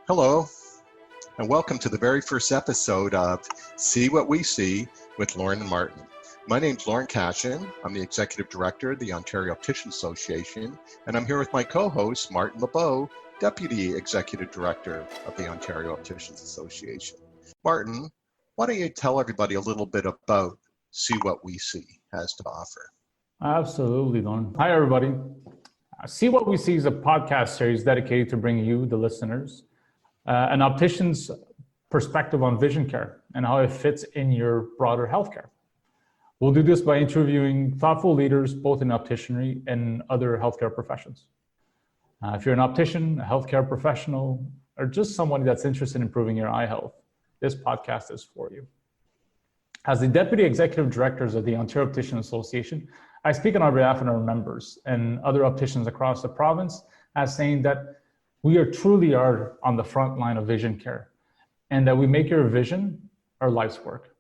Hello, and welcome to the very first episode of See What We See with Lauren and Martin. My name's Lauren Cashin. I'm the Executive Director of the Ontario Optician Association, and I'm here with my co-host, Martin LeBeau, Deputy Executive Director of the Ontario Opticians Association. Martin, why don't you tell everybody a little bit about See What We See has to offer? Absolutely, Lauren. Hi, everybody. See What We See is a podcast series dedicated to bringing you, the listeners, an optician's perspective on vision care and how it fits in your broader healthcare. We'll do this by interviewing thoughtful leaders, both in opticianry and other healthcare professions. If you're an optician, a healthcare professional, or just someone that's interested in improving your eye health, this podcast is for you. As the Deputy Executive Directors of the Ontario Optician Association, I speak on our behalf of our members and other opticians across the province as saying that we truly are on the front line of vision care and that we make your vision our life's work.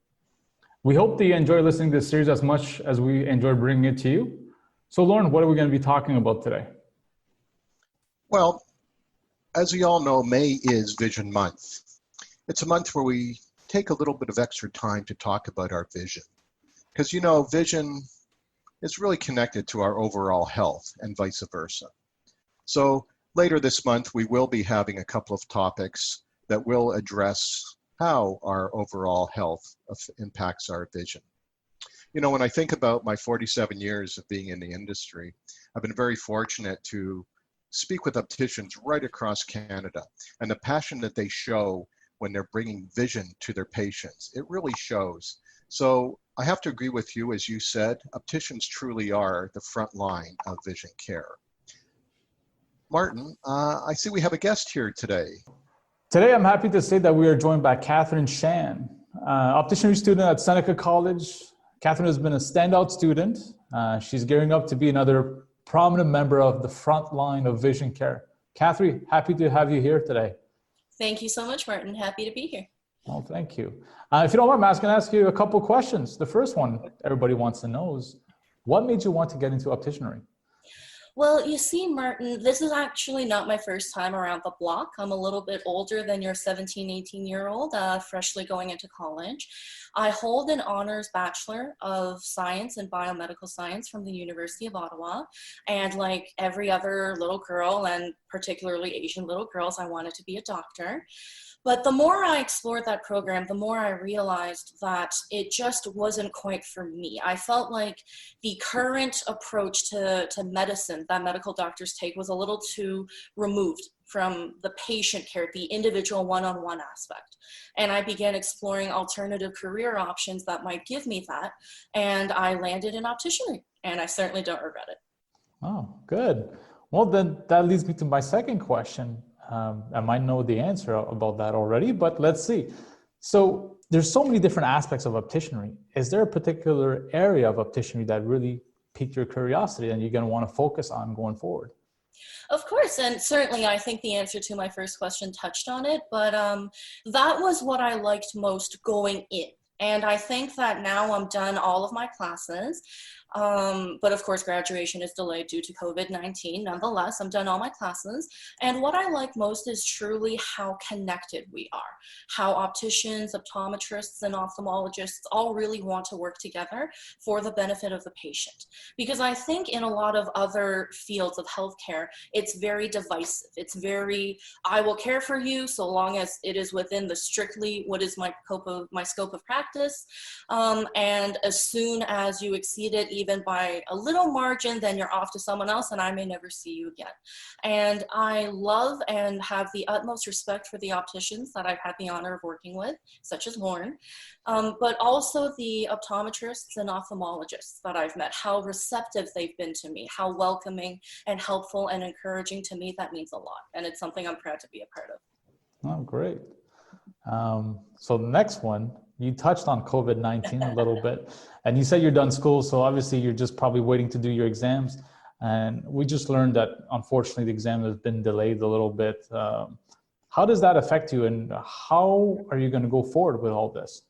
We hope that you enjoy listening to this series as much as we enjoy bringing it to you. So Lauren, what are we going to be talking about today? Well, as we all know, May is Vision Month. It's a month where we take a little bit of extra time to talk about our vision. Because, you know, vision is really connected to our overall health and vice versa. So later this month, we will be having a couple of topics that will address how our overall health impacts our vision. You know, when I think about my 47 years of being in the industry, I've been very fortunate to speak with opticians right across Canada, and the passion that they show when they're bringing vision to their patients, it really shows. So I have to agree with you, as you said, opticians truly are the front line of vision care. Martin, I see we have a guest here today. Today, I'm happy to say that we are joined by Katherine Shan, opticianry student at Seneca College. Katherine has been a standout student. She's gearing up to be another prominent member of the front line of vision care. Katherine, happy to have you here today. Thank you so much, Martin. Happy to be here. Oh, thank you. If you don't mind, I'm going to ask you a couple questions. The first one everybody wants to know is, what made you want to get into opticianry? Well, you see, Martin, this is actually not my first time around the block. I'm a little bit older than your 17, 18-year-old, freshly going into college. I hold an honors Bachelor of Science in Biomedical Science from the University of Ottawa. And like every other little girl, and particularly Asian little girls, I wanted to be a doctor. But the more I explored that program, the more I realized that it just wasn't quite for me. I felt like the current approach to medicine that medical doctors take was a little too removed from the patient care, the individual one-on-one aspect. And I began exploring alternative career options that might give me that. And I landed in opticianry, and I certainly don't regret it. Oh, good. Well, then that leads me to my second question. I might know the answer about that already, but let's see. So there's so many different aspects of opticianry. Is there a particular area of opticianry that really piqued your curiosity and you're going to want to focus on going forward? Of course, and certainly I think the answer to my first question touched on it, but that was what I liked most going in. And I think that now I'm done all of my classes, but of course graduation is delayed due to COVID-19. Nonetheless, I'm done all my classes. And what I like most is truly how connected we are, how opticians, optometrists, and ophthalmologists all really want to work together for the benefit of the patient. Because I think in a lot of other fields of healthcare, it's very divisive. It's very, I will care for you so long as it is within the strictly what is my scope of practice. And as soon as you exceed it, even by a little margin, then you're off to someone else and I may never see you again. And I love and have the utmost respect for the opticians that I've had the honor of working with, such as Lauren, but also the optometrists and ophthalmologists that I've met, how receptive they've been to me, how welcoming and helpful and encouraging to me. That means a lot. And it's something I'm proud to be a part of. Oh, great. So the next one, you touched on COVID-19 a little bit, and you said you're done school, so obviously you're just probably waiting to do your exams. And we just learned that, unfortunately, the exam has been delayed a little bit. How does that affect you, and how are you going to go forward with all this?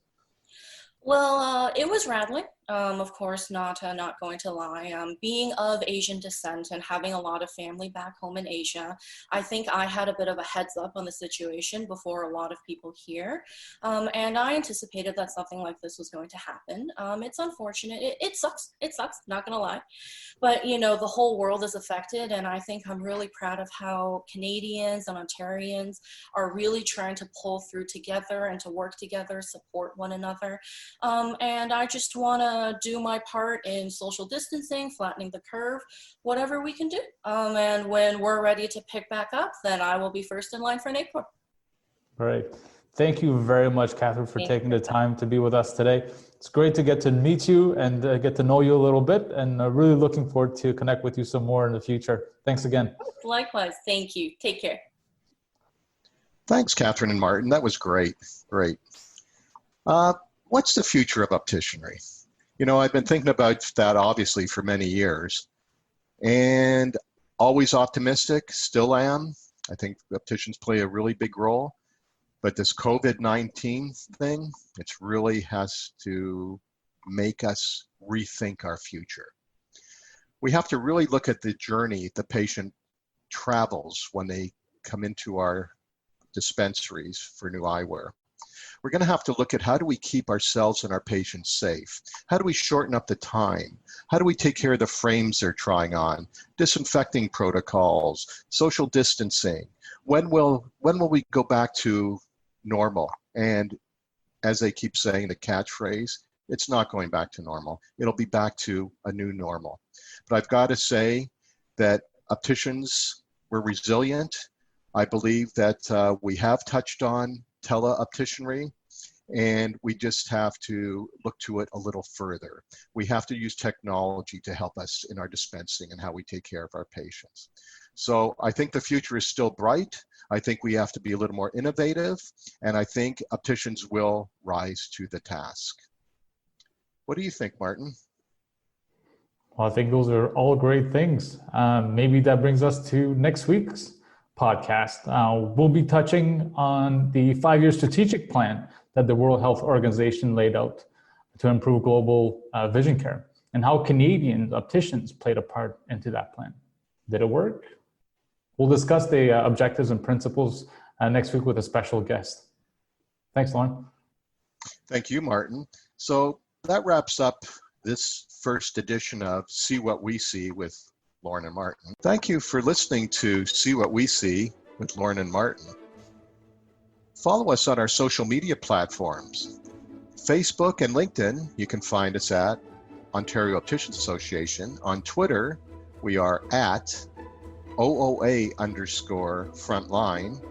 Well, it was rattling. Of course, not going to lie. Being of Asian descent and having a lot of family back home in Asia, I think I had a bit of a heads up on the situation before a lot of people here. And I anticipated that something like this was going to happen. It's unfortunate. It sucks. It sucks, not gonna lie. But, you know, the whole world is affected, and I think I'm really proud of how Canadians and Ontarians are really trying to pull through together and to work together, support one another. And I just want to do my part in social distancing, flattening the curve, whatever we can do. And when we're ready to pick back up, then I will be first in line for an acorn. Great. Thank you very much, Catherine, for taking the time to be with us today. It's great to get to meet you and get to know you a little bit, and really looking forward to connect with you some more in the future. Thanks again. Likewise. Thank you. Take care. Thanks, Katherine and Martin. That was great. Great. What's the future of opticianry? You know, I've been thinking about that obviously for many years, and always optimistic, still am. I think opticians play a really big role, but this COVID-19 thing, it really has to make us rethink our future. We have to really look at the journey the patient travels when they come into our dispensaries for new eyewear. We're going to have to look at how do we keep ourselves and our patients safe? How do we shorten up the time? How do we take care of the frames they're trying on? Disinfecting protocols, social distancing. When will we go back to normal? And as they keep saying, the catchphrase, it's not going back to normal. It'll be back to a new normal. But I've got to say that opticians were resilient. I believe that we have touched on tele-opticianry, and we just have to look to it a little further. We have to use technology to help us in our dispensing and how we take care of our patients. So I think the future is still bright. I think we have to be a little more innovative, and I think opticians will rise to the task. What do you think, Martin? Well, I think those are all great things. Maybe that brings us to next week's podcast. We'll be touching on the 5-year strategic plan that the World Health Organization laid out to improve global vision care, and how Canadian opticians played a part into that plan. Did it work? We'll discuss the objectives and principles next week with a special guest. Thanks, Lauren. Thank you, Martin. So that wraps up this first edition of See What We See with Lauren and Martin. Thank you for listening to See What We See with Lauren and Martin. Follow us on our social media platforms. Facebook and LinkedIn, you can find us at Ontario Opticians Association. On Twitter, we are at OOA_frontline.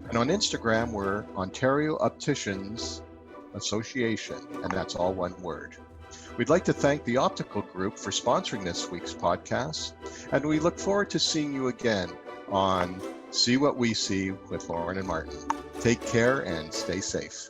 And on Instagram, we're Ontario Opticians Association, and that's all one word. We'd like to thank the Optical Group for sponsoring this week's podcast, and we look forward to seeing you again on See What We See with Lauren and Martin. Take care and stay safe.